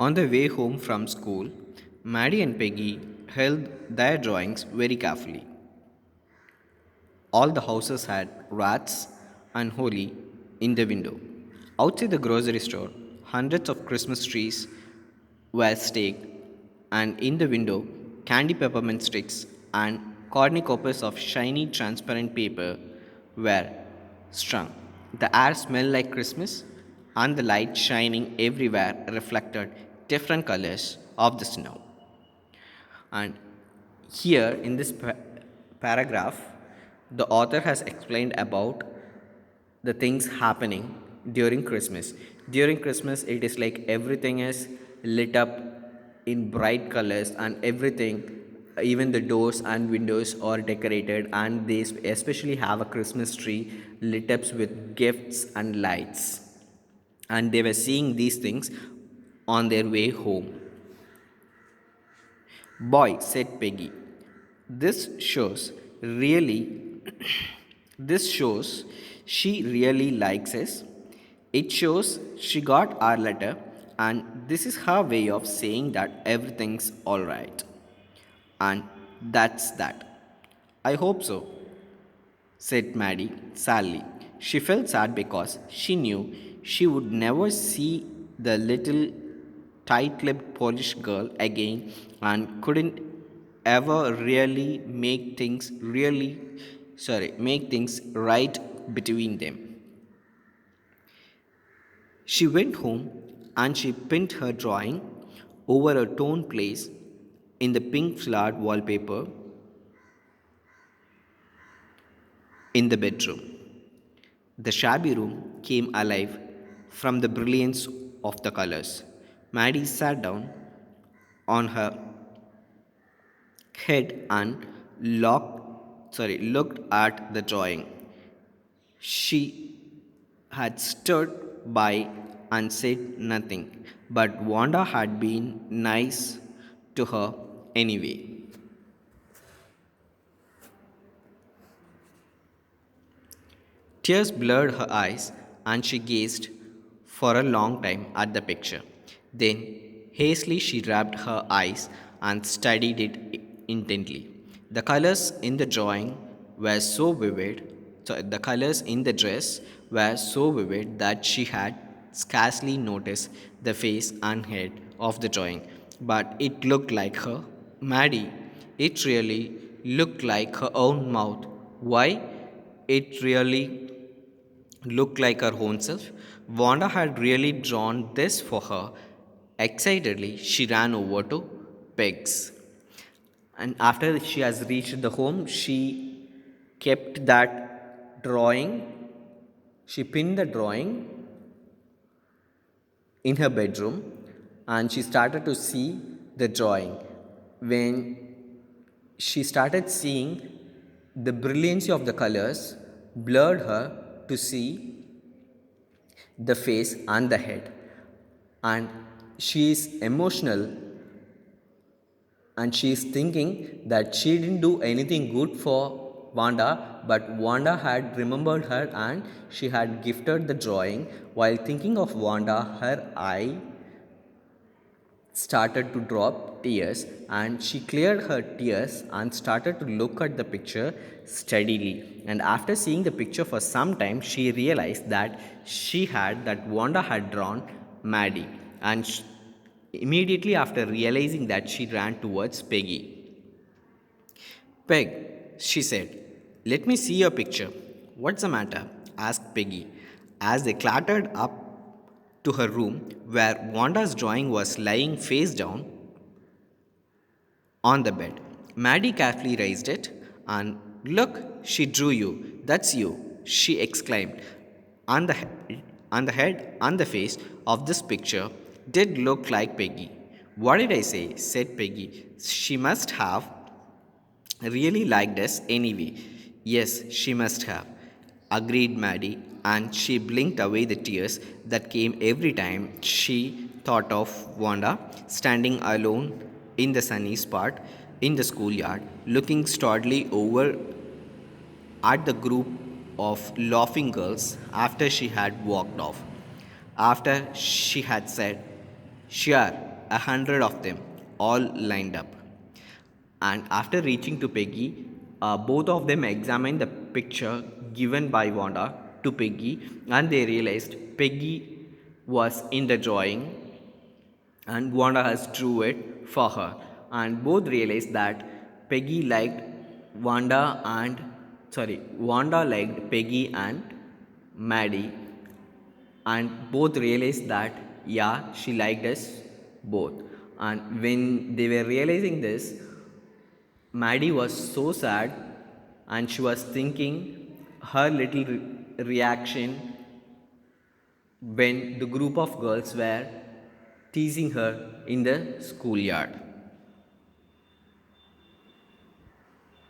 On the way home from school, Maddie and Peggy held their drawings very carefully. All the houses had rats and holly in the window. Outside the grocery store, hundreds of Christmas trees were staked, and in the window, candy peppermint sticks and cornucopias of shiny transparent paper were strung. The air smelled like Christmas, and the light shining everywhere reflected different colors of the snow. And here in this paragraph, the author has explained about the things happening during Christmas. During Christmas, it is like everything is lit up in bright colors, and everything, even the doors and windows, are decorated, and they especially have a Christmas tree lit up with gifts and lights. And they were seeing these things on their way home. Boy, said Peggy, this shows really, this shows she really likes us. It shows she got our letter, and this is her way of saying that everything's alright. And that's that. I hope so, said Maddie sadly. She felt sad because she knew she would never see the little tight lipped Polish girl again and couldn't ever really make things right between them. She went home and she pinned her drawing over a torn place in the pink flowered wallpaper in the bedroom. The shabby room came alive from the brilliance of the colors. Maddie sat down on her head and looked at the drawing. She had stood by and said nothing, but Wanda had been nice to her anyway. Tears blurred her eyes, and she gazed for a long time at the picture. Then, hastily, she rubbed her eyes and studied it intently. The colors in the drawing were so vivid, so the colors in the dress were so vivid that she had scarcely noticed the face and head of the drawing. But it looked like her. Maddie, it really looked like her own mouth. Why? It really looked like her own self. Wanda had really drawn this for her. Excitedly, she ran over to Peg's. And after she has reached the home, she kept that drawing. She pinned the drawing in her bedroom, and she started to see the drawing. When she started seeing the brilliancy of the colors, blurred her to see the face and the head, and she is emotional, and she is thinking that she didn't do anything good for Wanda, but Wanda had remembered her and she had gifted the drawing. While thinking of Wanda, her eye started to drop tears, and she cleared her tears and started to look at the picture steadily. And after seeing the picture for some time, she realized that Wanda had drawn Maddie. And immediately after realizing that, she ran towards Peggy. Peg, she said, let me see your picture. What's the matter? Asked Peggy as they clattered up to her room where Wanda's drawing was lying face down on the bed. Maddie carefully raised it, and look, she drew you. That's you, she exclaimed. And the head and the face of this picture did look like Peggy. What did I say? Said Peggy. She must have really liked us anyway. Yes, she must have, agreed Maddie, and she blinked away the tears that came every time she thought of Wanda standing alone in the sunny spot in the schoolyard, looking stolidly over at the group of laughing girls after she had walked off. After she had said, sure, 100 of them, all lined up. And after reaching to Peggy, both of them examined the picture given by Wanda to Peggy, and they realized Peggy was in the drawing and Wanda has drew it for her. And both realized that Peggy liked Wanda liked Peggy and Maddie, and both realized that yeah, she liked us both. And when they were realizing this, Maddie was so sad and she was thinking her little reaction when the group of girls were teasing her in the schoolyard.